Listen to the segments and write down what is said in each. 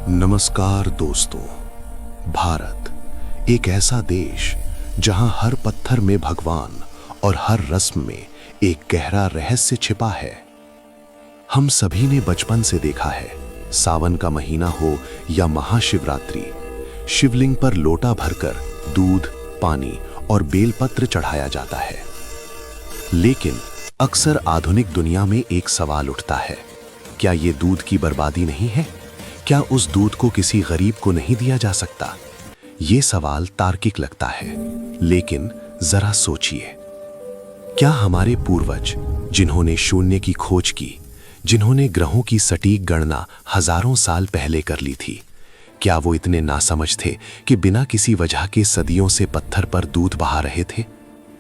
नमस्कार दोस्तों। भारत एक ऐसा देश जहां हर पत्थर में भगवान और हर रस्म में एक गहरा रहस्य छिपा है। हम सभी ने बचपन से देखा है, सावन का महीना हो या महाशिवरात्रि, शिवलिंग पर लोटा भरकर दूध, पानी और बेलपत्र चढ़ाया जाता है। लेकिन अक्सर आधुनिक दुनिया में एक सवाल उठता है, क्या ये दूध की बर्बादी नहीं है? क्या उस दूध को किसी गरीब को नहीं दिया जा सकता? ये सवाल तार्किक लगता है, लेकिन जरा सोचिए, क्या हमारे पूर्वज जिन्होंने शून्य की खोज की, जिन्होंने ग्रहों की सटीक गणना हजारों साल पहले कर ली थी, क्या वो इतने नासमझ थे कि बिना किसी वजह के सदियों से पत्थर पर दूध बहा रहे थे?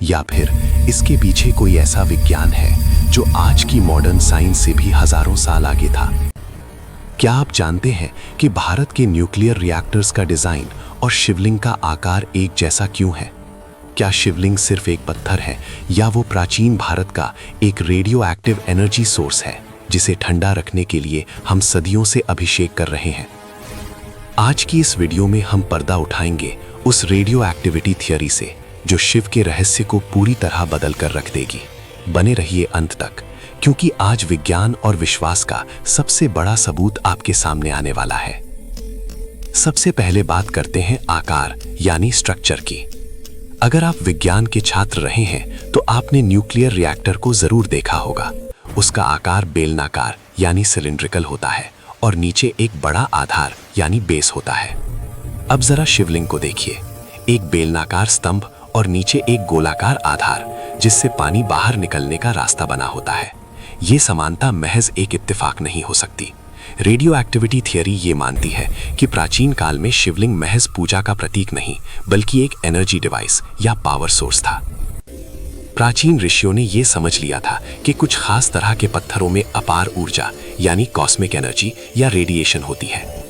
या फिर इसके पीछे कोई ऐसा विज्ञान है जो आज की मॉडर्न साइंस से भी हजारों साल आगे था? क्या आप जानते हैं कि भारत के न्यूक्लियर रिएक्टर्स का डिजाइन और शिवलिंग का आकार एक जैसा क्यों है? क्या शिवलिंग सिर्फ एक पत्थर है या वो प्राचीन भारत का एक रेडियो एक्टिव एनर्जी सोर्स है जिसे ठंडा रखने के लिए हम सदियों से अभिषेक कर रहे हैं? आज की इस वीडियो में हम पर्दा उठाएंगे उस रेडियो एक्टिविटी थियरी से जो शिव के रहस्य को पूरी तरह बदल कर रख देगी। बने रहिए अंत तक, क्योंकि आज विज्ञान और विश्वास का सबसे बड़ा सबूत आपके सामने आने वाला है। सबसे पहले बात करते हैं आकार यानी स्ट्रक्चर की। अगर आप विज्ञान के छात्र रहे हैं तो आपने न्यूक्लियर रिएक्टर को जरूर देखा होगा। उसका आकार बेलनाकार यानी सिलिंड्रिकल होता है और नीचे एक बड़ा आधार यानी बेस होता है। अब जरा शिवलिंग को देखिए, एक बेलनाकार स्तंभ और नीचे एक गोलाकार आधार जिससे पानी बाहर निकलने का रास्ता बना होता है। ये समानता महज एक इत्तेफाक नहीं हो सकती। रेडियो एक्टिविटी थियरी ये मानती है कि प्राचीन काल में शिवलिंग महज पूजा का प्रतीक नहीं, बल्कि एक एनर्जी डिवाइस या पावर सोर्स था। प्राचीन ऋषियों ने ये समझ लिया था कि कुछ खास तरह के पत्थरों में अपार ऊर्जा यानी कॉस्मिक एनर्जी या रेडिएशन होती है।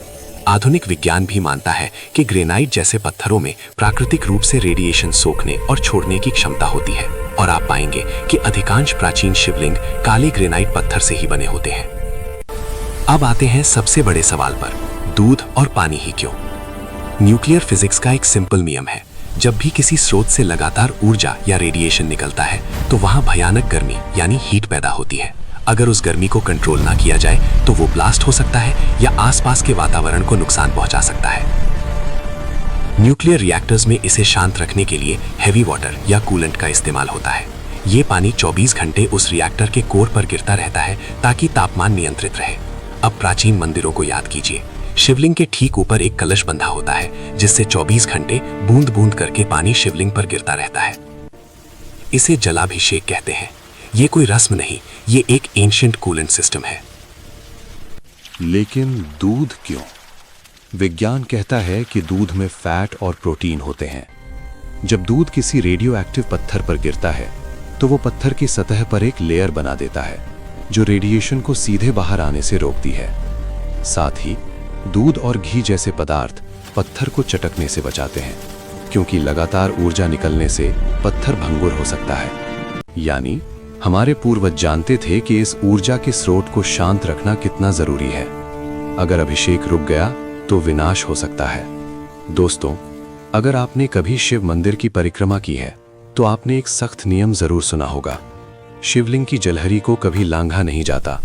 आधुनिक विज्ञान भी मानता है कि ग्रेनाइट जैसे पत्थरों में प्राकृतिक रूप से रेडिएशन सोखने और छोड़ने की क्षमता होती है, और आप पाएंगे कि अधिकांश प्राचीन शिवलिंग काले ग्रेनाइट पत्थर से ही बने होते हैं। अब आते हैं सबसे बड़े सवाल पर, दूध और पानी ही क्यों? न्यूक्लियर फिजिक्स का एक सिंपल नियम है, जब भी किसी स्रोत से लगातार ऊर्जा या रेडिएशन निकलता है तो वहां भयानक गर्मी यानी हीट पैदा होती है। अगर उस गर्मी को कंट्रोल ना किया जाए तो वो ब्लास्ट हो सकता है या आसपास के वातावरण को नुकसान पहुंचा सकता है। न्यूक्लियर रिएक्टर्स में इसे शांत रखने के लिए हेवी वाटर या कूलेंट का इस्तेमाल होता है। ये पानी 24 घंटे उस रिएक्टर के कोर पर गिरता रहता है ताकि तापमान नियंत्रित रहे। अब प्राचीन मंदिरों को याद कीजिए, शिवलिंग के ठीक ऊपर एक कलश बंधा होता है जिससे 24 घंटे बूंद बूंद करके पानी शिवलिंग पर गिरता रहता है। इसे जलाभिषेक कहते हैं। ये कोई रस्म नहीं, ये एक एंशिएंट कूलेंट सिस्टम है। लेकिन दूध क्यों? विज्ञान कहता है कि दूध में फैट और प्रोटीन होते हैं। जब दूध किसी रेडियो एक्टिव पत्थर पर गिरता है तो वो पत्थर की सतह पर एक लेयर बना देता है जो रेडिएशन को सीधे बाहर आने से रोकती है। साथ ही दूध और घी जैसे पदार्थ पत्थर को चटकने से बचाते हैं, क्योंकि लगातार ऊर्जा निकलने से पत्थर भंगुर हो सकता है। यानी हमारे पूर्वज जानते थे कि इस ऊर्जा के स्रोत को शांत रखना कितना जरूरी है। अगर अभिषेक रुक गया तो विनाश हो सकता है। दोस्तों, अगर आपने कभी शिव मंदिर की परिक्रमा की है तो आपने एक सख्त नियम जरूर सुना होगा, शिवलिंग की जलहरी को कभी लांघा नहीं जाता।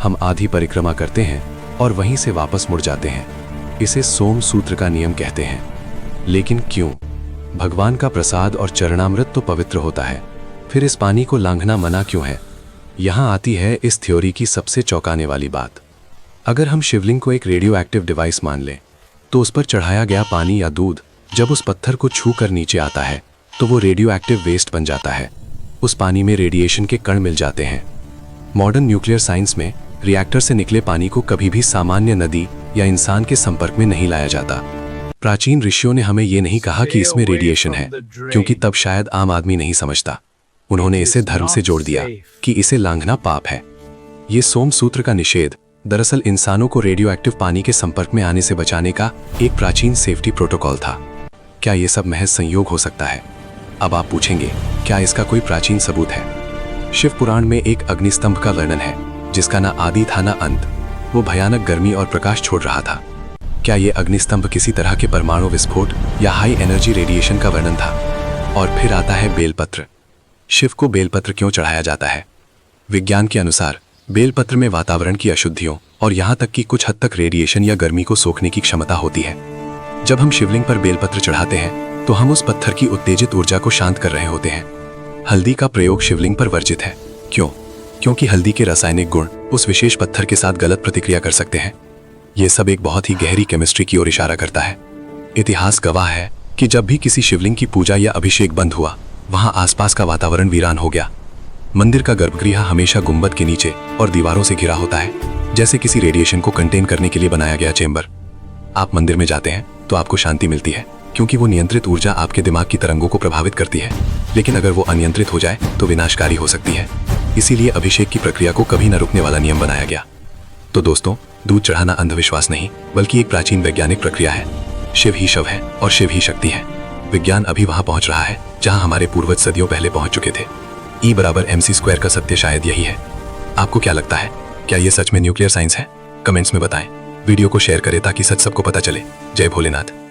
हम आधी परिक्रमा करते हैं और वहीं से वापस मुड़ जाते हैं। इसे सोम सूत्र का नियम कहते हैं। लेकिन क्यों? भगवान का प्रसाद और चरणामृत तो पवित्र होता है, फिर इस पानी को लांघना मना क्यों है? यहां आती है इस थ्योरी की सबसे चौंकाने वाली बात। अगर हम शिवलिंग को एक रेडियो एक्टिव डिवाइस मान लें तो उस पर चढ़ाया गया पानी या दूध जब उस पत्थर को छू कर नीचे आता है तो वो रेडियो एक्टिव वेस्ट बन जाता है। उस पानी में रेडिएशन के कण मिल जाते हैं। मॉडर्न न्यूक्लियर साइंस में रिएक्टर से निकले पानी को कभी भी सामान्य नदी या इंसान के संपर्क में नहीं लाया जाता। प्राचीन ऋषियों ने हमें ये नहीं कहा कि इसमें रेडिएशन है, क्योंकि तब शायद आम आदमी नहीं समझता। उन्होंने इसे धर्म से जोड़ दिया कि इसे लांघना पाप है। ये सोम सूत्र का निषेध दरअसल इंसानों को रेडियो एक्टिव पानी के संपर्क में आने से बचाने का एक प्राचीन सेफ्टी प्रोटोकॉल था। क्या ये सब महज संयोग हो सकता है? अब आप पूछेंगे, क्या इसका कोई प्राचीन सबूत है? शिव पुराण में एक अग्निस्तंभ का वर्णन है जिसका ना आदि था ना अंत। वो भयानक गर्मी और प्रकाश छोड़ रहा था। क्या ये अग्निस्तंभ किसी तरह के परमाणु विस्फोट या हाई एनर्जी रेडिएशन का वर्णन था? और फिर आता है बेलपत्र। शिव को बेलपत्र क्यों चढ़ाया जाता है? विज्ञान के अनुसार बेलपत्र में वातावरण की अशुद्धियों और यहाँ तक कि कुछ हद तक रेडिएशन या गर्मी को सोखने की क्षमता होती है। जब हम शिवलिंग पर बेलपत्र चढ़ाते हैं तो हम उस पत्थर की उत्तेजित ऊर्जा को शांत कर रहे होते हैं। हल्दी का प्रयोग शिवलिंग पर वर्जित है। क्यों? क्योंकि हल्दी के रासायनिक गुण उस विशेष पत्थर के साथ गलत प्रतिक्रिया कर सकते हैं। यह सब एक बहुत ही गहरी केमिस्ट्री की ओर इशारा करता है। इतिहास गवाह है कि जब भी किसी शिवलिंग की पूजा या अभिषेक बंद हुआ, वहां आसपास का वातावरण वीरान हो गया। मंदिर का गर्भगृह हमेशा गुंबद के नीचे और दीवारों से घिरा होता है, जैसे किसी रेडिएशन को कंटेन करने के लिए बनाया गया चेंबर। आप मंदिर में जाते हैं तो आपको शांति मिलती है, क्योंकि वो नियंत्रित ऊर्जा आपके दिमाग की तरंगों को प्रभावित करती है, लेकिन अगर वो अनियंत्रित हो जाए तो विनाशकारी हो सकती है। इसीलिए अभिषेक की प्रक्रिया को कभी न रुकने वाला नियम बनाया गया। तो दोस्तों, दूध चढ़ाना अंधविश्वास नहीं, बल्कि एक प्राचीन वैज्ञानिक प्रक्रिया है। शिव ही शव है और शिव ही शक्ति है। विज्ञान अभी वहां पहुंच रहा है जहां हमारे पूर्वज सदियों पहले पहुंच चुके थे। E = mc² का सत्य शायद यही है। आपको क्या लगता है? क्या ये सच में न्यूक्लियर साइंस है? कमेंट्स में बताएं। वीडियो को शेयर करें ताकि सच सबको पता चले। जय भोलेनाथ।